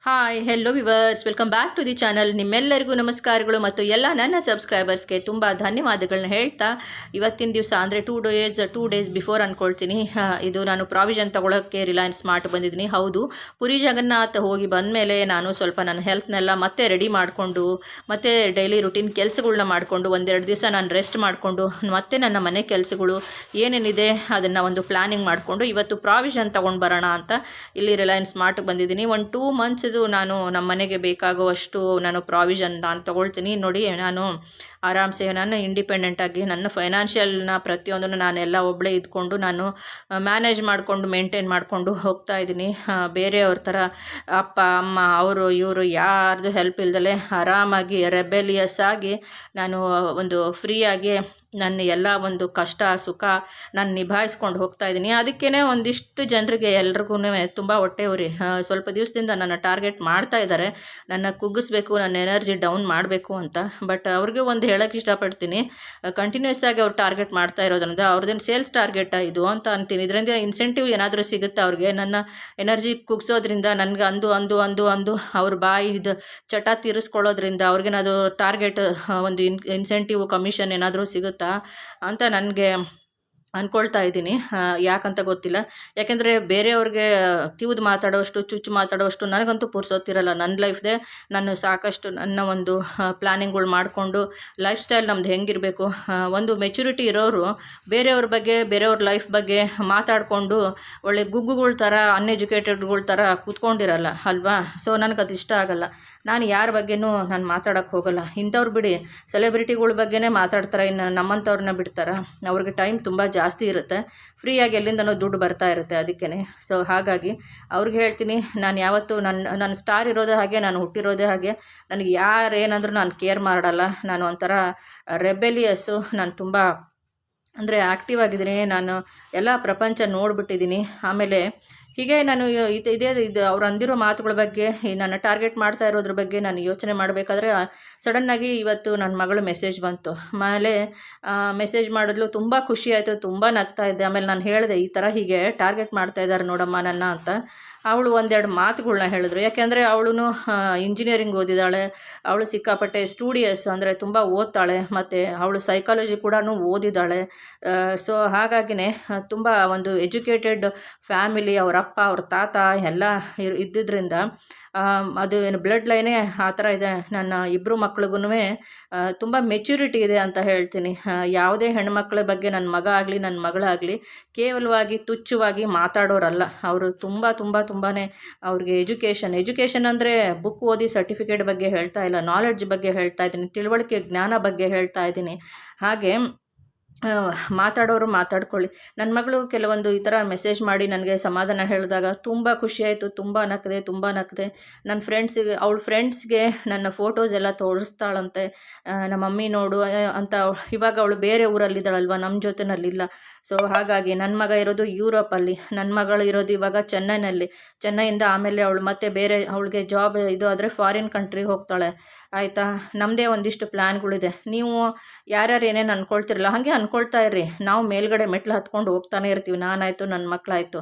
Hi hello viewers, welcome back to the channel. ನಿಮ್ಮೆಲ್ಲರಿಗೂ ನಮಸ್ಕಾರಗಳು ಮತ್ತು ಎಲ್ಲ ನನ್ನ ಸಬ್ಸ್ಕ್ರೈಬರ್ಸ್ಗೆ ತುಂಬ ಧನ್ಯವಾದಗಳನ್ನ ಹೇಳ್ತಾ, ಇವತ್ತಿನ ದಿವಸ ಅಂದರೆ ಟೂ ಡೇಸ್ ಬಿಫೋರ್ ಅಂದ್ಕೊಳ್ತೀನಿ, ಇದು ನಾನು ಪ್ರಾವಿಷನ್ ತೊಗೊಳೋಕ್ಕೆ ರಿಲಯನ್ಸ್ ಸ್ಮಾರ್ಟ್ ಬಂದಿದ್ದೀನಿ. ಹೌದು, ಪುರಿ ಜಗನ್ನಾಥ್ ಹೋಗಿ ಬಂದಮೇಲೆ ನಾನು ಸ್ವಲ್ಪ ನನ್ನ ಹೆಲ್ತ್ನೆಲ್ಲ ಮತ್ತೆ ರೆಡಿ ಮಾಡಿಕೊಂಡು, ಮತ್ತು ಡೈಲಿ ರುಟೀನ್ ಕೆಲಸಗಳನ್ನ ಮಾಡಿಕೊಂಡು, ಒಂದೆರಡು ದಿವಸ ನಾನು ರೆಸ್ಟ್ ಮಾಡಿಕೊಂಡು, ಮತ್ತು ನನ್ನ ಮನೆ ಕೆಲಸಗಳು ಏನೇನಿದೆ ಅದನ್ನು ಒಂದು ಪ್ಲ್ಯಾನಿಂಗ್ ಮಾಡಿಕೊಂಡು ಇವತ್ತು ಪ್ರಾವಿಷನ್ ತೊಗೊಂಡು ಬರೋಣ ಅಂತ ಇಲ್ಲಿ ರಿಲಯನ್ಸ್ ಸ್ಮಾರ್ಟ್ಗೆ ಬಂದಿದ್ದೀನಿ. ಒಂದು 2 ಮಂತ್ಸ್ ನಾನು ನಮ್ಮ ಮನೆಗೆ ಬೇಕಾಗುವಷ್ಟು ನಾನು ಪ್ರಾವಿಷನ್ ನಾನು ತೊಗೊಳ್ತೀನಿ. ನೋಡಿ, ನಾನು ಆರಾಮ್ಸೆ ನಾನು ಇಂಡಿಪೆಂಡೆಂಟಾಗಿ ನನ್ನ ಫೈನಾನ್ಷಿಯಲ್ನ ಪ್ರತಿಯೊಂದನ್ನು ನಾನೆಲ್ಲ ಒಬ್ಬಳೇ ಇದ್ಕೊಂಡು ನಾನು ಮ್ಯಾನೇಜ್ ಮಾಡಿಕೊಂಡು ಮೇಂಟೈನ್ ಮಾಡಿಕೊಂಡು ಹೋಗ್ತಾ ಇದ್ದೀನಿ. ಬೇರೆಯವ್ರ ಥರ ಅಪ್ಪ ಅಮ್ಮ ಅವರು ಇವರು ಯಾರ್ದು ಹೆಲ್ಪ್ ಇಲ್ದಲೆ ಆರಾಮಾಗಿ ರೆಬೆಲಿಯಸ್ ಆಗಿ ನಾನು ಒಂದು ಫ್ರೀಯಾಗಿ ನನ್ನ ಎಲ್ಲ ಒಂದು ಕಷ್ಟ ಸುಖ ನಾನು ನಿಭಾಯಿಸ್ಕೊಂಡು ಹೋಗ್ತಾ ಇದ್ದೀನಿ. ಅದಕ್ಕೇ ಒಂದಿಷ್ಟು ಜನರಿಗೆ ಎಲ್ರಿಗೂ ತುಂಬ ಹೊಟ್ಟೆವ್ರಿ. ಸ್ವಲ್ಪ ದಿವಸದಿಂದ ನನ್ನ ಟಾರ್ಗೆಟ್ ಮಾಡ್ತಾ ಇದ್ದಾರೆ, ನನ್ನ ಕುಗ್ಗಿಸ್ಬೇಕು, ನನ್ನ ಎನರ್ಜಿ ಡೌನ್ ಮಾಡಬೇಕು ಅಂತ. ಬಟ್ ಅವ್ರಿಗೆ ಒಂದು ಹೇಳೋಕ್ಕೆ ಇಷ್ಟಪಡ್ತೀನಿ, ಕಂಟಿನ್ಯೂಸ್ ಆಗಿ ಅವ್ರು ಟಾರ್ಗೆಟ್ ಮಾಡ್ತಾ ಇರೋದ್ರಿಂದ ಅವ್ರದ್ದೇನು ಸೇಲ್ಸ್ ಟಾರ್ಗೆಟ್ ಇದು ಅಂತ ಅಂತೀನಿ. ಇದರಿಂದ ಇನ್ಸೆಂಟಿವ್ ಏನಾದರೂ ಸಿಗುತ್ತೆ ಅವ್ರಿಗೆ. ನನ್ನ ಎನರ್ಜಿ ಕುಗ್ಸೋದ್ರಿಂದ ನನಗೆ ಅಂದು ಅವ್ರ ಬಾಯಿದು ಚಟ ತೀರಿಸ್ಕೊಳ್ಳೋದ್ರಿಂದ ಅವ್ರಿಗೇನಾದ್ರು ಟಾರ್ಗೆಟ್ ಒಂದು ಇನ್ಸೆಂಟಿವ್ ಕಮಿಷನ್ ಏನಾದರೂ ಸಿಗುತ್ತಾ ಅಂತ ನನಗೆ ಅಂದ್ಕೊಳ್ತಾ ಇದ್ದೀನಿ. ಯಾಕಂತ ಗೊತ್ತಿಲ್ಲ. ಯಾಕೆಂದರೆ ಬೇರೆಯವ್ರಿಗೆ ತಿವಿದು ಮಾತಾಡೋಷ್ಟು ಚುಚ್ಚು ಮಾತಾಡೋಷ್ಟು ನನಗಂತೂ ಪುರ್ಸೋತಿರಲ್ಲ. ನನ್ನ ಲೈಫ್ದೇ ನಾನು ಸಾಕಷ್ಟು ನನ್ನ ಒಂದು ಪ್ಲ್ಯಾನಿಂಗ್ಗಳು ಮಾಡಿಕೊಂಡು ಲೈಫ್ ಸ್ಟೈಲ್ ನಮ್ದು ಹೆಂಗಿರಬೇಕು, ಒಂದು ಮೆಚುರಿಟಿ ಇರೋರು ಬೇರೆಯವ್ರ ಬಗ್ಗೆ ಬೇರೆಯವ್ರ ಲೈಫ್ ಬಗ್ಗೆ ಮಾತಾಡಿಕೊಂಡು ಒಳ್ಳೆ ಗುಗ್ಗುಗಳ ಥರ ಅನ್ಎಜುಕೇಟೆಡ್ಗಳ ಥರ ಕೂತ್ಕೊಂಡಿರಲ್ಲ ಅಲ್ವಾ. ಸೊ ನನಗದು ಇಷ್ಟ ಆಗಲ್ಲ. ನಾನು ಯಾರ ಬಗ್ಗೆನೂ ನಾನು ಮಾತಾಡೋಕ್ಕೆ ಹೋಗಲ್ಲ. ಇಂಥವ್ರು ಬಿಡಿ, ಸೆಲೆಬ್ರಿಟಿಗಳ ಬಗ್ಗೆನೇ ಮಾತಾಡ್ತಾರೆ, ಇನ್ನು ನಮ್ಮಂಥವ್ರನ್ನ ಬಿಡ್ತಾರೆ. ಅವ್ರಿಗೆ ಟೈಮ್ ತುಂಬ ಜಾಸ್ತಿ ಇರುತ್ತೆ, ಫ್ರೀಯಾಗಿ ಎಲ್ಲಿಂದನೋ ದುಡ್ಡು ಬರ್ತಾ ಇರುತ್ತೆ. ಅದಕ್ಕೇ ಸೊ ಹಾಗಾಗಿ ಅವ್ರಿಗೆ ಹೇಳ್ತೀನಿ, ನಾನು ಯಾವತ್ತೂ ನನ್ನ ಸ್ಟಾರ್ ಇರೋದೇ ಹಾಗೆ, ನಾನು ಹುಟ್ಟಿರೋದೇ ಹಾಗೆ. ನನಗೆ ಯಾರು ಏನಂದ್ರೂ ನಾನು ಕೇರ್ ಮಾಡಲ್ಲ. ನಾನು ಒಂಥರ ರೆಬೆಲಿಯಸ್ಸು. ನಾನು ತುಂಬ ಅಂದರೆ ಆ್ಯಕ್ಟಿವ್ ಆಗಿದ್ದೀನಿ. ನಾನು ಎಲ್ಲ ಪ್ರಪಂಚ ನೋಡಿಬಿಟ್ಟಿದ್ದೀನಿ. ಆಮೇಲೆ ಹೀಗೆ ನಾನು ಇದು ಅವ್ರು ಅಂದಿರೋ ಮಾತುಗಳ ಬಗ್ಗೆ, ನನ್ನ ಟಾರ್ಗೆಟ್ ಮಾಡ್ತಾ ಇರೋದ್ರ ಬಗ್ಗೆ ನಾನು ಯೋಚನೆ ಮಾಡಬೇಕಾದ್ರೆ ಸಡನ್ನಾಗಿ ಇವತ್ತು ನನ್ನ ಮಗಳು ಮೆಸೇಜ್ ಬಂತು. ಆಮೇಲೆ ಮೆಸೇಜ್ ಮಾಡಿದ್ಲು, ತುಂಬ ಖುಷಿ ಆಯಿತು, ತುಂಬ ನಗ್ತಾ ಇದ್ದೆ. ಆಮೇಲೆ ನಾನು ಹೇಳಿದೆ, ಈ ಥರ ಹೀಗೆ ಟಾರ್ಗೆಟ್ ಮಾಡ್ತಾ ಇದ್ದಾರೆ ನೋಡಮ್ಮ ನನ್ನ ಅಂತ. ಅವಳು ಒಂದೆರಡು ಮಾತುಗಳನ್ನ ಹೇಳಿದ್ರು. ಯಾಕೆಂದರೆ ಅವಳು ಇಂಜಿನಿಯರಿಂಗ್ ಓದಿದ್ದಾಳೆ, ಅವಳು ಸಿಕ್ಕಾಪಟ್ಟೆ ಸ್ಟೂಡಿಯಸ್, ಅಂದರೆ ತುಂಬ ಓದ್ತಾಳೆ, ಮತ್ತು ಅವಳು ಸೈಕಾಲಜಿ ಕೂಡ ಓದಿದ್ದಾಳೆ. ಸೊ ಹಾಗಾಗಿನೇ ತುಂಬ ಒಂದು ಎಜುಕೇಟೆಡ್ ಫ್ಯಾಮಿಲಿ, ಅವರ ಅಪ್ಪ ಅವ್ರ ತಾತ ಎಲ್ಲ ಇದ್ದಿದ್ದರಿಂದ ಅದು ಏನು ಬ್ಲಡ್ ಲೈನೇ ಆ ಥರ ಇದೆ. ನನ್ನ ಇಬ್ಬರು ಮಕ್ಳಿಗೂ ತುಂಬ ಮೆಚ್ಯೂರಿಟಿ ಇದೆ ಅಂತ ಹೇಳ್ತೀನಿ. ಯಾವುದೇ ಹೆಣ್ಮಕ್ಳ ಬಗ್ಗೆ ನನ್ನ ಮಗ ಆಗಲಿ ನನ್ನ ಮಗಳಾಗಲಿ ಕೇವಲವಾಗಿ ತುಚ್ಛವಾಗಿ ಮಾತಾಡೋರಲ್ಲ. ಅವರು ತುಂಬ ಅವ್ರಿಗೆ ಎಜುಕೇಷನ್ ಅಂದರೆ ಬುಕ್ ಓದಿ ಸರ್ಟಿಫಿಕೇಟ್ ಬಗ್ಗೆ ಹೇಳ್ತಾ ಇಲ್ಲ, ನಾಲೆಡ್ಜ್ ಬಗ್ಗೆ ಹೇಳ್ತಾ ಇದ್ದೀನಿ, ತಿಳುವಳಿಕೆ ಜ್ಞಾನ ಬಗ್ಗೆ ಹೇಳ್ತಾ ಇದ್ದೀನಿ. ಹಾಗೆ ಮಾತಾಡೋರು ಮಾತಾಡ್ಕೊಳ್ಳಿ. ನನ್ನ ಮಗಳು ಕೆಲವೊಂದು ಈ ಥರ ಮೆಸೇಜ್ ಮಾಡಿ ನನಗೆ ಸಮಾಧಾನ ಹೇಳಿದಾಗ ತುಂಬ ಖುಷಿಯಾಯಿತು. ತುಂಬ ನಕ್ಕದೆ. ನನ್ನ ಅವಳ ಫ್ರೆಂಡ್ಸ್ಗೆ ನನ್ನ ಫೋಟೋಸ್ ಎಲ್ಲ ತೋರಿಸ್ತಾಳಂತೆ. ನಮ್ಮ ಮಮ್ಮಿ ನೋಡು ಅಂತ. ಇವಾಗ ಅವಳು ಬೇರೆ ಊರಲ್ಲಿದ್ದಾಳಲ್ವ, ನಮ್ಮ ಜೊತೆನಲ್ಲಿಲ್ಲ. ಸೊ ಹಾಗಾಗಿ ನನ್ನ ಮಗ ಇರೋದು ಯುರೋಪಲ್ಲಿ, ನನ್ನ ಮಗಳು ಇರೋದು ಇವಾಗ ಚೆನ್ನೈಯಿಂದ ಆಮೇಲೆ ಅವಳು ಮತ್ತೆ ಬೇರೆ ಅವಳಿಗೆ ಜಾಬ್ ಇದು ಆದರೆ ಫಾರಿನ್ ಕಂಟ್ರಿಗೆ ಹೋಗ್ತಾಳೆ. ಆಯಿತಾ. ನಮ್ಮದೇ ಒಂದಿಷ್ಟು ಪ್ಲ್ಯಾನ್ಗಳಿದೆ. ನೀವು ಯಾರ್ಯಾರು ಏನೇನು ಅಂದ್ಕೊಳ್ತಿರಲ್ಲ ಹಾಗೆ ಅಂದ್ಕೊಳ್ತಾ ಇರ್ರಿ. ನಾವು ಮೇಲ್ಗಡೆ ಮೆಟ್ಲು ಹತ್ಕೊಂಡು ಹೋಗ್ತಾನೆ ಇರ್ತೀವಿ, ನಾನಾಯಿತು ನನ್ನ ಮಕ್ಕಳಾಯಿತು.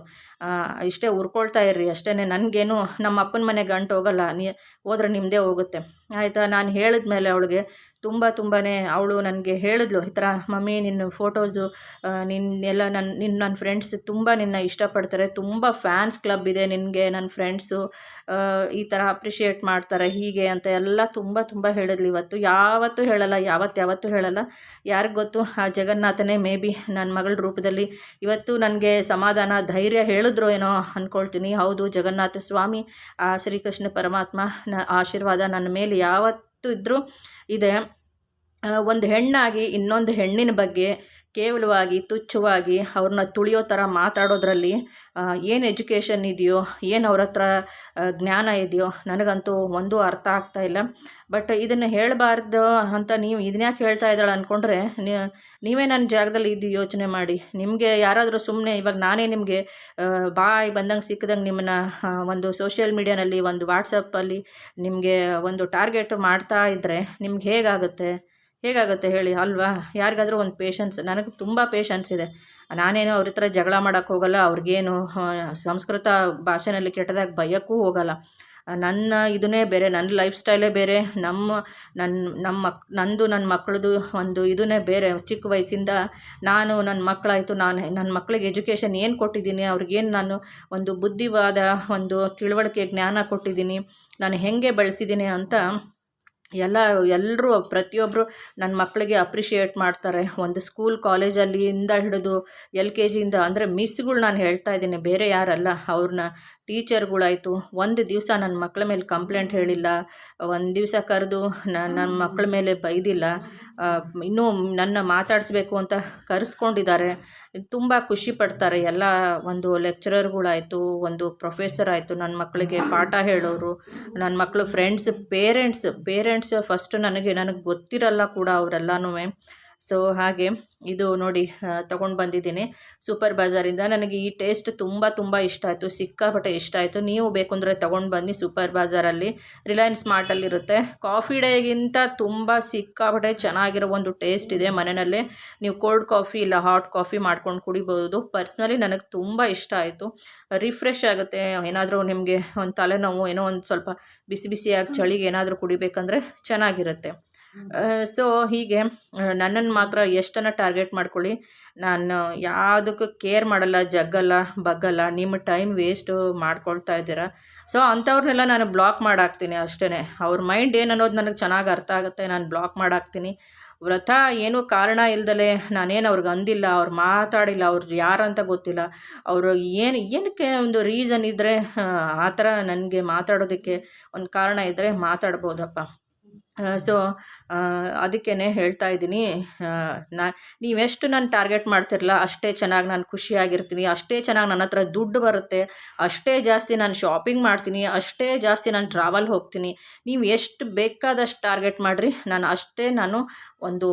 ಇಷ್ಟೇ ಉರ್ಕೊಳ್ತಾ ಇರ್ರಿ ಅಷ್ಟೇ. ನನಗೇನು ನಮ್ಮ ಅಪ್ಪನ ಮನೆ ಗಂಟು ಹೋಗಲ್ಲ, ಹೋದ್ರೆ ನಿಮ್ಮದೇ ಹೋಗುತ್ತೆ. ಆಯಿತಾ. ನಾನು ಹೇಳಿದ್ಮೇಲೆ ಅವಳಿಗೆ ತುಂಬಾ ಅವಳು ನನಗೆ ಹೇಳಿದ್ಲು, ಈ ಥರ ಮಮ್ಮಿ ನಿನ್ನ ಫೋಟೋಸು ನನ್ನ ಫ್ರೆಂಡ್ಸ್ ತುಂಬ ನಿನ್ನ ಇಷ್ಟಪಡ್ತಾರೆ, ತುಂಬ ಫ್ಯಾನ್ಸ್ ಕ್ಲಬ್ ಇದೆ ನಿನಗೆ, ನನ್ನ ಫ್ರೆಂಡ್ಸು ಈ ಥರ ಅಪ್ರಿಷಿಯೇಟ್ ಮಾಡ್ತಾರೆ ಹೀಗೆ ಅಂತ ಎಲ್ಲ ತುಂಬ ಹೇಳಿದ್ಲು. ಇವತ್ತು ಯಾವತ್ತೂ ಹೇಳಲ್ಲ. ಯಾರಿಗೆ ಗೊತ್ತು, ಆ ಜಗನ್ನಾಥನೇ ಮೇ ಬಿ ನನ್ನ ಮಗಳ ರೂಪದಲ್ಲಿ ಇವತ್ತು ನನಗೆ ಸಮಾಧಾನ ಧೈರ್ಯ ಹೇಳಿದ್ರು ಏನೋ ಅಂದ್ಕೊಳ್ತೀನಿ. ಹೌದು, ಜಗನ್ನಾಥ ಸ್ವಾಮಿ ಆ ಶ್ರೀಕೃಷ್ಣ ಪರಮಾತ್ಮ ಆಶೀರ್ವಾದ ನನ್ನ ಮೇಲೆ ಯಾವತ್ತೂ ಇದ್ದರೂ ಇದೆ. ಒಂದು ಹೆಣ್ಣಾಗಿ ಇನ್ನೊಂದು ಹೆಣ್ಣಿನ ಬಗ್ಗೆ ಕೇವಲವಾಗಿ ತುಚ್ಛವಾಗಿ ಅವ್ರನ್ನ ತುಳಿಯೋ ಥರ ಮಾತಾಡೋದ್ರಲ್ಲಿ ಏನು ಎಜುಕೇಷನ್ ಇದೆಯೋ, ಏನು ಅವ್ರ ಹತ್ರ ಜ್ಞಾನ ಇದೆಯೋ ನನಗಂತೂ ಒಂದೂ ಅರ್ಥ ಆಗ್ತಾಯಿಲ್ಲ. ಬಟ್ ಇದನ್ನು ಹೇಳಬಾರ್ದು ಅಂತ ನೀವು ಇದನ್ಯಾಕೆ ಹೇಳ್ತಾ ಇದ್ದಾಳೆ ಅಂದ್ಕೊಂಡ್ರೆ, ನೀವೇ ನನ್ನ ಜಾಗದಲ್ಲಿ ಇದ್ದು ಯೋಚನೆ ಮಾಡಿ. ನಿಮಗೆ ಯಾರಾದರೂ ಸುಮ್ಮನೆ ಇವಾಗ ನಾನೇ ನಿಮಗೆ ಬಾಯಿ ಬಂದಂಗೆ ಸಿಕ್ಕಿದಂಗೆ ನಿಮ್ಮನ್ನ ಒಂದು ಸೋಷಿಯಲ್ ಮೀಡಿಯಾನಲ್ಲಿ, ಒಂದು ವಾಟ್ಸಪ್ಪಲ್ಲಿ ನಿಮಗೆ ಒಂದು ಟಾರ್ಗೆಟ್ ಮಾಡ್ತಾ ಇದ್ದರೆ ನಿಮ್ಗೆ ಹೇಗಾಗುತ್ತೆ ಹೇಳಿ ಅಲ್ವಾ. ಯಾರಿಗಾದರೂ ಒಂದು ಪೇಷನ್ಸ್, ನನಗೆ ತುಂಬ ಪೇಷನ್ಸ್ ಇದೆ. ನಾನೇನು ಅವ್ರ ಹತ್ರ ಜಗಳ ಮಾಡೋಕ್ಕೆ ಹೋಗಲ್ಲ, ಅವ್ರಿಗೇನು ಸಂಸ್ಕೃತ ಭಾಷೆನಲ್ಲಿ ಕೆಟ್ಟದಾಗಿ ಬೈಯೋಕ್ಕೂ ಹೋಗಲ್ಲ. ನನ್ನ ಇದನ್ನೇ ಬೇರೆ, ನನ್ನ ಲೈಫ್ ಸ್ಟೈಲೇ ಬೇರೆ, ನನ್ನ ಮಕ್ಕಳದು ಒಂದು ಇದನ್ನೇ ಬೇರೆ. ಚಿಕ್ಕ ವಯಸ್ಸಿಂದ ನಾನು ನನ್ನ ಮಕ್ಕಳಾಯಿತು, ನನ್ನ ಮಕ್ಕಳಿಗೆ ಎಜುಕೇಷನ್ ಏನು ಕೊಟ್ಟಿದ್ದೀನಿ, ಅವ್ರಿಗೇನು ನಾನು ಒಂದು ಬುದ್ಧಿವಾದ, ಒಂದು ತಿಳುವಳಿಕೆ, ಜ್ಞಾನ ಕೊಟ್ಟಿದ್ದೀನಿ, ನಾನು ಹೇಗೆ ಬೆಳೆಸಿದ್ದೀನಿ ಅಂತ ಎಲ್ಲರೂ ಪ್ರತಿಯೊಬ್ಬರು ನನ್ನ ಮಕ್ಕಳಿಗೆ ಅಪ್ರಿಷಿಯೇಟ್ ಮಾಡ್ತಾರೆ. ಒಂದು ಸ್ಕೂಲ್ ಕಾಲೇಜಲ್ಲಿಂದ ಹಿಡಿದು LKGಯಿಂದ, ಅಂದರೆ ಮಿಸ್ಗಳು ನಾನು ಹೇಳ್ತಾ ಇದ್ದೀನಿ, ಬೇರೆ ಯಾರಲ್ಲ, ಅವ್ರನ್ನ ಟೀಚರ್ಗಳಾಯಿತು, ಒಂದು ದಿವಸ ನನ್ನ ಮಕ್ಕಳ ಮೇಲೆ ಕಂಪ್ಲೇಂಟ್ ಹೇಳಿಲ್ಲ, ಒಂದು ದಿವಸ ಕರೆದು ನನ್ನ ಮಕ್ಕಳ ಮೇಲೆ ಬೈದಿಲ್ಲ, ಇನ್ನೂ ನನ್ನ ಮಾತಾಡಿಸ್ಬೇಕು ಅಂತ ಕರೆಸ್ಕೊಂಡಿದ್ದಾರೆ. ತುಂಬ ಖುಷಿ ಪಡ್ತಾರೆ ಎಲ್ಲ. ಒಂದು ಲೆಕ್ಚರರ್ಗಳಾಯಿತು, ಒಂದು ಪ್ರೊಫೆಸರ್ ಆಯಿತು, ನನ್ನ ಮಕ್ಕಳಿಗೆ ಪಾಠ ಹೇಳೋರು, ನನ್ನ ಮಕ್ಕಳು ಫ್ರೆಂಡ್ಸ್, ಪೇರೆಂಟ್ಸ್ ಫಸ್ಟ್ ನನಗೆ ಗೊತ್ತಿರಲ್ಲ ಕೂಡ ಅವರೆಲ್ಲನೂ. ಸೊ ಹಾಗೆ ಇದು ನೋಡಿ ತೊಗೊಂಡು ಬಂದಿದ್ದೀನಿ ಸೂಪರ್ ಬಾಜಾರಿಂದ. ನನಗೆ ಈ ಟೇಸ್ಟ್ ತುಂಬ ಇಷ್ಟ ಆಯಿತು, ಸಿಕ್ಕಾಪಟ್ಟೆ ಇಷ್ಟ ಆಯಿತು. ನೀವು ಬೇಕು ಅಂದರೆ ತೊಗೊಂಡು ಬನ್ನಿ, ಸೂಪರ್ ಬಾಜಾರಲ್ಲಿ, ರಿಲಯನ್ಸ್ ಮಾರ್ಟಲ್ಲಿರುತ್ತೆ. ಕಾಫಿ ಡೇಗಿಂತ ತುಂಬ ಸಿಕ್ಕಾಪಟ್ಟೆ ಚೆನ್ನಾಗಿರೋ ಒಂದು ಟೇಸ್ಟ್ ಇದೆ. ಮನೆಯಲ್ಲೇ ನೀವು ಕೋಲ್ಡ್ ಕಾಫಿ ಇಲ್ಲ ಹಾಟ್ ಕಾಫಿ ಮಾಡ್ಕೊಂಡು ಕುಡಿಬೋದು. ಪರ್ಸ್ನಲಿ ನನಗೆ ತುಂಬ ಇಷ್ಟ ಆಯಿತು. ರಿಫ್ರೆಶ್ ಆಗುತ್ತೆ. ಏನಾದರೂ ನಿಮಗೆ ಒಂದು ತಲೆನೋವು, ಏನೋ ಒಂದು ಸ್ವಲ್ಪ ಬಿಸಿಯಾಗಿ ಚಳಿಗೆ ಏನಾದರೂ ಕುಡಿಬೇಕಂದ್ರೆ ಚೆನ್ನಾಗಿರುತ್ತೆ. ಸೊ ಹೀಗೆ ನನ್ನನ್ನು ಮಾತ್ರ ಎಷ್ಟನ್ನು ಟಾರ್ಗೆಟ್ ಮಾಡ್ಕೊಳ್ಳಿ, ನಾನು ಯಾವುದಕ್ಕೂ ಕೇರ್ ಮಾಡಲ್ಲ, ಜಗ್ಗಲ್ಲ, ಬಗ್ಗಲ್ಲ. ನಿಮ್ಮ ಟೈಮ್ ವೇಸ್ಟು ಮಾಡ್ಕೊಳ್ತಾ ಇದ್ದೀರಾ. ಸೊ ಅಂಥವ್ರನ್ನೆಲ್ಲ ನಾನು ಬ್ಲಾಕ್ ಮಾಡಾಕ್ತೀನಿ ಅಷ್ಟೇ. ಅವ್ರ ಮೈಂಡ್ ಏನು ಅನ್ನೋದು ನನಗೆ ಚೆನ್ನಾಗಿ ಅರ್ಥ ಆಗುತ್ತೆ, ನಾನು ಬ್ಲಾಕ್ ಮಾಡಾಕ್ತೀನಿ. ವ್ರತ ಏನೂ ಕಾರಣ ಇಲ್ದಲೆ ನಾನೇನು ಅವ್ರಿಗೆ ಅಂದಿಲ್ಲ, ಅವ್ರು ಮಾತಾಡಿಲ್ಲ, ಅವ್ರು ಯಾರಂತ ಗೊತ್ತಿಲ್ಲ, ಅವರು ಏನಕ್ಕೆ ಒಂದು ರೀಸನ್ ಇದ್ದರೆ ಆ ಥರ ನನಗೆ ಮಾತಾಡೋದಕ್ಕೆ ಒಂದು ಕಾರಣ ಇದ್ದರೆ ಮಾತಾಡ್ಬೋದಪ್ಪ. ಸೊ ಅದಕ್ಕೇ ಹೇಳ್ತಾ ಇದ್ದೀನಿ, ನೀವೆಷ್ಟು ನಾನು ಟಾರ್ಗೆಟ್ ಮಾಡ್ತಿರಲ್ಲ ಅಷ್ಟೇ ಚೆನ್ನಾಗಿ ನಾನು ಖುಷಿಯಾಗಿರ್ತೀನಿ, ಅಷ್ಟೇ ಚೆನ್ನಾಗಿ ನನ್ನ ಹತ್ರ ದುಡ್ಡು ಬರುತ್ತೆ, ಅಷ್ಟೇ ಜಾಸ್ತಿ ನಾನು ಶಾಪಿಂಗ್ ಮಾಡ್ತೀನಿ, ಅಷ್ಟೇ ಜಾಸ್ತಿ ನಾನು ಟ್ರಾವೆಲ್ ಹೋಗ್ತೀನಿ. ನೀವು ಎಷ್ಟು ಬೇಕಾದಷ್ಟು ಟಾರ್ಗೆಟ್ ಮಾಡಿರಿ, ನಾನು ಒಂದು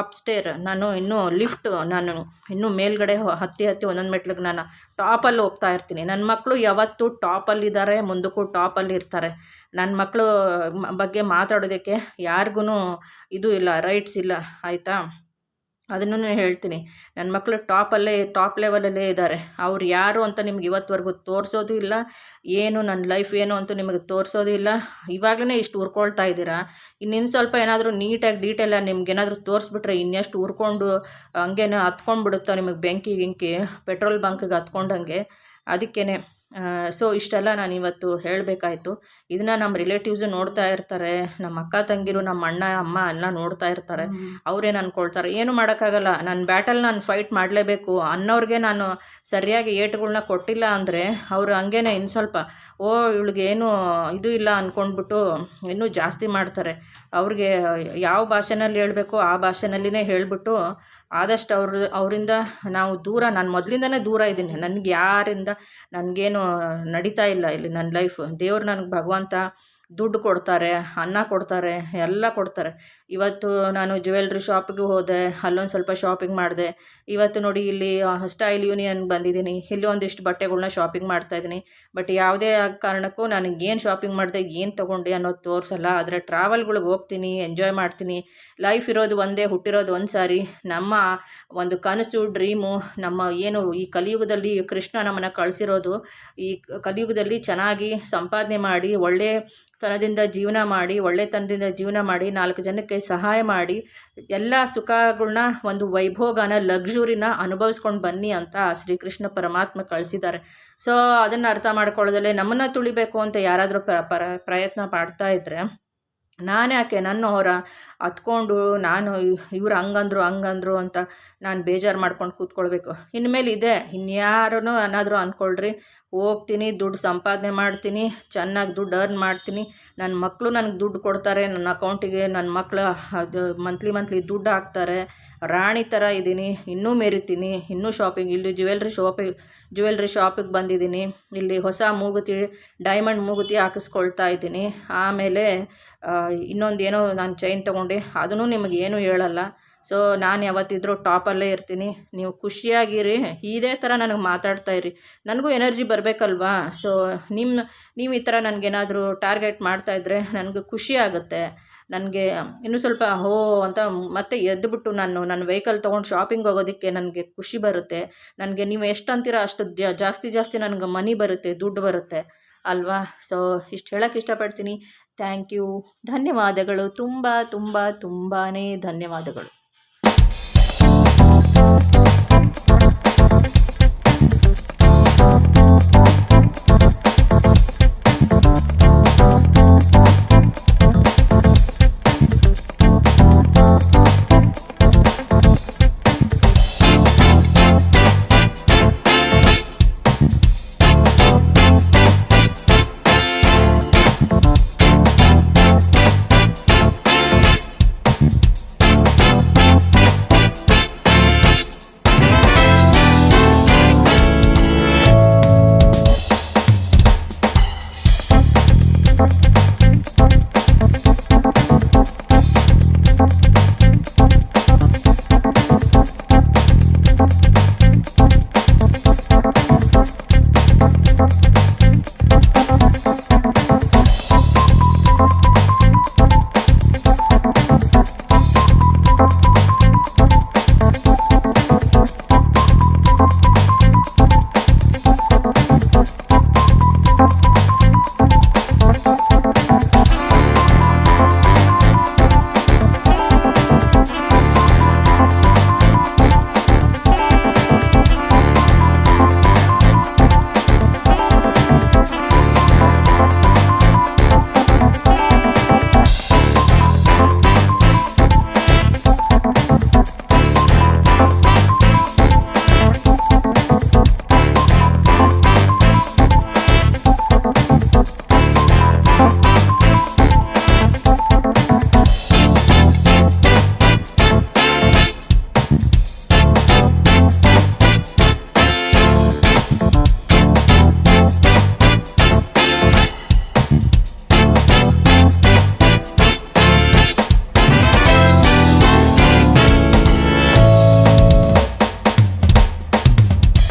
ಅಪ್ಸ್ಟೇರ್, ನಾನು ಇನ್ನೂ ಮೇಲ್ಗಡೆ ಹತ್ತಿ ಒಂದೊಂದು ಮೆಟ್ಲಿಗೆ ನಾನು ಟಾಪಲ್ಲಿ ಹೋಗ್ತಾ ಇರ್ತೀನಿ. ನನ್ನ ಮಕ್ಕಳು ಯಾವತ್ತೂ ಟಾಪಲ್ಲಿದ್ದಾರೆ, ಮುಂದಕ್ಕೂ ಟಾಪಲ್ಲಿ ಇರ್ತಾರೆ. ನನ್ನ ಮಕ್ಕಳು ಬಗ್ಗೆ ಮಾತಾಡೋದಕ್ಕೆ ಯಾರಿಗೂ ಇದು ಇಲ್ಲ, ರೈಟ್ಸ್ ಇಲ್ಲ, ಆಯಿತಾ? ಅದನ್ನು ಹೇಳ್ತೀನಿ. ನನ್ನ ಮಕ್ಕಳು ಟಾಪ್ ಲೆವೆಲಲ್ಲೇ ಇದ್ದಾರೆ. ಅವ್ರು ಯಾರು ಅಂತ ನಿಮ್ಗೆ ಇವತ್ತುವರೆಗೂ ತೋರಿಸೋದು ಇಲ್ಲ, ಏನು ನನ್ನ ಲೈಫ್ ಏನು ಅಂತ ನಿಮಗೆ ತೋರಿಸೋದು ಇಲ್ಲ. ಇವಾಗಲೇ ಇಷ್ಟು ಉರ್ಕೊಳ್ತಾ ಇದ್ದೀರಾ, ಇನ್ನಿನ್ನು ಸ್ವಲ್ಪ ಏನಾದರೂ ನೀಟಾಗಿ ಡೀಟೇಲಾಗಿ ನಿಮ್ಗೇನಾದರೂ ತೋರಿಸ್ಬಿಟ್ರೆ ಇನ್ನೆಷ್ಟು ಉರ್ಕೊಂಡು ಹಂಗೇನೋ ಹತ್ಕೊಂಡ್ಬಿಡುತ್ತೋ ನಿಮಗೆ, ಬೆಂಕಿ ಪೆಟ್ರೋಲ್ ಬಂಕ್ಗೆ ಹತ್ಕೊಂಡಂಗೆ. ಅದಕ್ಕೇ ಸೊ ಇಷ್ಟೆಲ್ಲ ನಾನು ಇವತ್ತು ಹೇಳಬೇಕಾಯ್ತು. ಇದನ್ನು ನಮ್ಮ ರಿಲೇಟಿವ್ಸು ನೋಡ್ತಾ ಇರ್ತಾರೆ, ನಮ್ಮ ಅಕ್ಕ ತಂಗಿರು, ನಮ್ಮ ಅಣ್ಣ ಅಮ್ಮ ಎಲ್ಲ ನೋಡ್ತಾ ಇರ್ತಾರೆ. ಅವ್ರೇನು ಅಂದ್ಕೊಳ್ತಾರೆ, ಏನು ಮಾಡೋಕ್ಕಾಗಲ್ಲ, ನನ್ನ ಬ್ಯಾಟಲ್ ನಾನು ಫೈಟ್ ಮಾಡಲೇಬೇಕು ಅನ್ನೋರಿಗೆ ನಾನು ಸರಿಯಾಗಿ ಏಟುಗಳನ್ನ ಕೊಟ್ಟಿಲ್ಲ ಅಂದರೆ ಅವರು ಹಂಗೇನೆ ಇನ್ನು ಸ್ವಲ್ಪ ಇವಳಿಗೇನು ಇದು ಇಲ್ಲ ಅಂದ್ಕೊಂಡ್ಬಿಟ್ಟು ಇನ್ನೂ ಜಾಸ್ತಿ ಮಾಡ್ತಾರೆ. ಅವ್ರಿಗೆ ಯಾವ ಭಾಷೆನಲ್ಲಿ ಹೇಳಬೇಕು ಆ ಭಾಷೆನಲ್ಲಿನೇ ಹೇಳಿಬಿಟ್ಟು ಆದಷ್ಟು ಅವರಿಂದ ನಾವು ದೂರ, ನಾನು ಮೊದಲಿಂದನೇ ದೂರ ಇದ್ದೀನಿ. ನನಗೇನು ನಡೀತಾ ಇಲ್ಲ ಇಲ್ಲಿ ನನ್ನ ಲೈಫ್. ದೇವ್ರು ನನಗೆ ಭಗವಂತ ದುಡ್ಡು ಕೊಡ್ತಾರೆ, ಅನ್ನ ಕೊಡ್ತಾರೆ, ಎಲ್ಲ ಕೊಡ್ತಾರೆ. ಇವತ್ತು ನಾನು ಜ್ಯುವೆಲ್ರಿ ಶಾಪಿಗೆ ಹೋದೆ, ಅಲ್ಲೊಂದು ಸ್ವಲ್ಪ ಶಾಪಿಂಗ್ ಮಾಡಿದೆ. ಇವತ್ತು ನೋಡಿ ಇಲ್ಲಿ ಸ್ಟೈಲ್ ಯೂನಿಯನ್ ಬಂದಿದ್ದೀನಿ, ಇಲ್ಲಿ ಒಂದಿಷ್ಟು ಬಟ್ಟೆಗಳ್ನ ಶಾಪಿಂಗ್ ಮಾಡ್ತಾಯಿದ್ದೀನಿ. ಬಟ್ ಯಾವುದೇ ಕಾರಣಕ್ಕೂ ನನಗೇನು ಶಾಪಿಂಗ್ ಮಾಡಿದೆ, ಏನು ತೊಗೊಂಡೆ ಅನ್ನೋದು ತೋರಿಸಲ್ಲ. ಆದರೆ ಟ್ರಾವೆಲ್ಗಳಿಗೆ ಹೋಗ್ತೀನಿ, ಎಂಜಾಯ್ ಮಾಡ್ತೀನಿ. ಲೈಫ್ ಇರೋದು ಒಂದೇ, ಹುಟ್ಟಿರೋದು ಒಂದು ಸಾರಿ. ನಮ್ಮ ಒಂದು ಕನಸು, ಡ್ರೀಮು, ಏನು ಈ ಕಲಿಯುಗದಲ್ಲಿ ಕೃಷ್ಣ ನಮ್ಮನ್ನು ಕಳಿಸಿರೋದು, ಈ ಕಲಿಯುಗದಲ್ಲಿ ಚೆನ್ನಾಗಿ ಸಂಪಾದನೆ ಮಾಡಿ, ಒಳ್ಳೆತನದಿಂದ ಜೀವನ ಮಾಡಿ 4 ಜನಕ್ಕೆ ಸಹಾಯ ಮಾಡಿ, ಎಲ್ಲ ಸುಖಗಳನ್ನ, ಒಂದು ವೈಭೋಗನ, ಲಕ್ಸುರಿನ ಅನುಭವಿಸ್ಕೊಂಡು ಬನ್ನಿ ಅಂತ ಶ್ರೀಕೃಷ್ಣ ಪರಮಾತ್ಮ ಕಳಿಸಿದ್ದಾರೆ. ಸೊ ಅದನ್ನು ಅರ್ಥ ಮಾಡ್ಕೊಳ್ಳೋದಲ್ಲೇ ನಮ್ಮನ್ನು ತುಳಿಬೇಕು ಅಂತ ಯಾರಾದರೂ ಪ್ರಯತ್ನ ಪಡ್ತಾ ಇದ್ದರೆ, ನಾನು ಯಾಕೆ ನನ್ನವರ ಹತ್ಕೊಂಡು ನಾನು ಇವ್ರು ಹಂಗಂದ್ರು ಅಂತ ನಾನು ಬೇಜಾರು ಮಾಡ್ಕೊಂಡು ಕೂತ್ಕೊಳ್ಬೇಕು? ಇನ್ಮೇಲೆ ಇನ್ಯಾರೂ ಏನಾದರೂ ಅಂದ್ಕೊಳ್ರಿ, ಹೋಗ್ತೀನಿ, ದುಡ್ಡು ಸಂಪಾದನೆ ಮಾಡ್ತೀನಿ, ಚೆನ್ನಾಗಿ ದುಡ್ಡು ಅರ್ನ್ ಮಾಡ್ತೀನಿ, ನನ್ನ ಮಕ್ಕಳು ನನಗೆ ದುಡ್ಡು ಕೊಡ್ತಾರೆ, ನನ್ನ ಅಕೌಂಟಿಗೆ ನನ್ನ ಮಕ್ಕಳು ಅದು ಮಂತ್ಲಿ ದುಡ್ಡು ಹಾಕ್ತಾರೆ, ರಾಣಿ ಥರ ಇದ್ದೀನಿ, ಇನ್ನೂ ಮೆರಿತೀನಿ, ಇನ್ನೂ ಶಾಪಿಂಗ್, ಇಲ್ಲಿ ಜ್ಯುವೆಲ್ರಿ ಶಾಪಿಗೆ ಬಂದಿದ್ದೀನಿ, ಇಲ್ಲಿ ಹೊಸ ಡೈಮಂಡ್ ಮೂಗುತಿ ಹಾಕಿಸ್ಕೊಳ್ತಾ ಇದ್ದೀನಿ. ಆಮೇಲೆ ಇನ್ನೊಂದೇನೋ ನಾನು ಚೈನ್ ತೊಗೊಂಡೆ, ಅದನ್ನು ನಿಮಗೇನು ಹೇಳಲ್ಲ. ಸೊ ನಾನು ಯಾವತ್ತಿದ್ರೂ ಟಾಪಲ್ಲೇ ಇರ್ತೀನಿ. ನೀವು ಖುಷಿಯಾಗಿರಿ, ಇದೇ ಥರ ನನಗೆ ಮಾತಾಡ್ತಾ ಇರಿ, ನನಗೂ ಎನರ್ಜಿ ಬರಬೇಕಲ್ವಾ? ಸೊ ನೀವು ಈ ಥರ ನನಗೇನಾದರೂ ಟಾರ್ಗೆಟ್ ಮಾಡ್ತಾಯಿದ್ರೆ ನನಗೆ ಖುಷಿ ಆಗುತ್ತೆ. ನನಗೆ ಇನ್ನೂ ಸ್ವಲ್ಪ ಅಂತ ಮತ್ತೆ ಎದ್ದುಬಿಟ್ಟು ನನ್ನ ವೆಹಿಕಲ್ ತೊಗೊಂಡು ಶಾಪಿಂಗ್ ಹೋಗೋದಕ್ಕೆ ನನಗೆ ಖುಷಿ ಬರುತ್ತೆ. ನನಗೆ ನೀವು ಎಷ್ಟು ಅಂತೀರ ಅಷ್ಟು ಜಾಸ್ತಿ ನನಗೆ ಮನಿ ಬರುತ್ತೆ, ದುಡ್ಡು ಬರುತ್ತೆ. ಅಲ್ವಾ? ಸೊ ಇಷ್ಟು ಹೇಳೋಕ್ಕೆ ಇಷ್ಟಪಡ್ತೀನಿ. Thank you. ಧನ್ಯವಾದಗಳು. ತುಂಬ ತುಂಬ ತುಂಬಾ ಧನ್ಯವಾದಗಳು.